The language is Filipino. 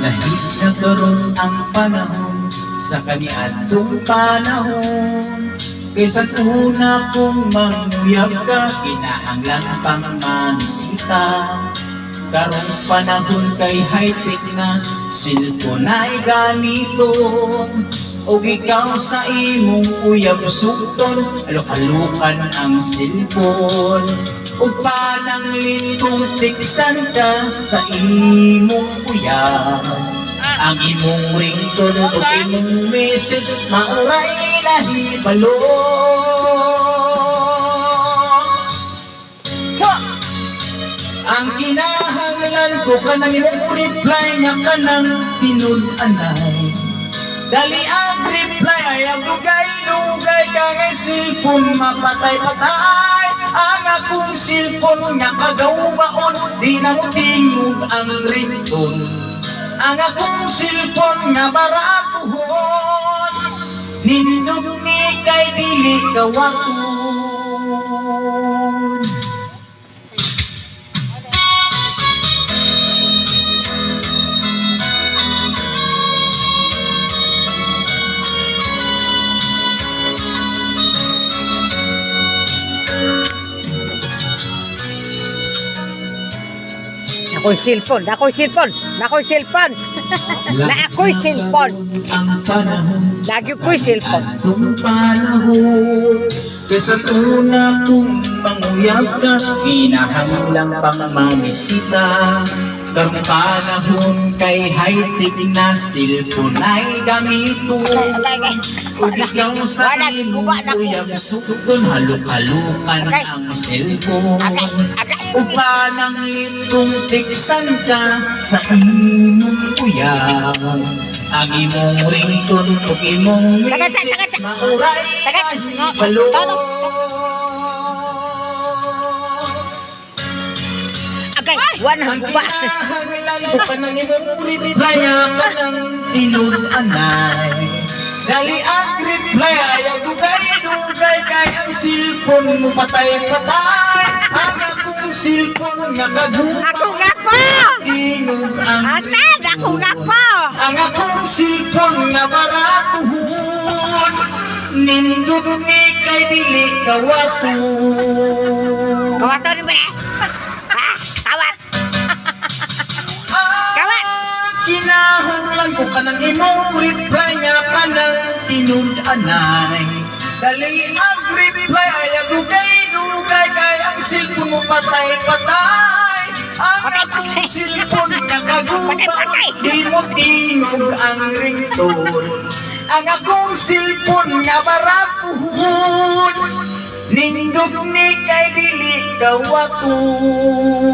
Dahil nagkaroon ang panahon sa kaniadtong panahon. Kaysa una kong manguyab ka, kinahanglan pang manisita. Karong panahon kay high-tech na, cellphone ay gamiton. O ikaw sa imong uyab sukton, alok-alukan ang cellphone. O palang litong tiksan ka sa imong uyab. Ang imong ringtone o imong message, mauray lahi balong. Ang kinahanglan ko ka nang imong reply nga ka nang tinud-anay. Dali ang reply ay ang lugay-lugay ka nga cellphone mapatay-patay. Ang akong cellphone nga kagawaon, di na mo tingog ang ringtone. Ang akong cellphone nga baratuhon, nindog ni kay dili kawaton. Ako'y cellphone, ako'y cellphone, ako'y cellphone, na ako'y cellphone. Lagi ko'y cellphone. Kesa una kong manguyab ka, kinahanglan pang mamisita. Karong panahon kay high-tech na cellphone ay gamito. O ikaw sa imong uyab sukton, haluk-halukan ang cellphone. O panang itong tiksan ka sa imong uyab. Ang imong ringtone o imong message, mauray lahi balong. Wanang ba? Ang ka nang imong reply ka nang tinud-anay. Dali ang reply ay ang dugay-dugay kay ang cellphone mo patay-patay. Ang akong cellphone nga kagupa, Ako nga po! tinud ang Atad, ako nga po! ang akong cellphone nga baratuhon, nindot ni kay dili kawaton. Kawaton ba? Ha? Kawat! Kawat! Kinahanglan ko ka ng imong reply nga ka ng tinud-anay. Dali ang reply ay ang dugay-dugay kay ang cellphone mo patay-patay. Ang akong cellphone nga kagupa, di mo tingog ang ringtone. Ang akong cellphone nga baratuhon, nindog ni kay dili kawaton.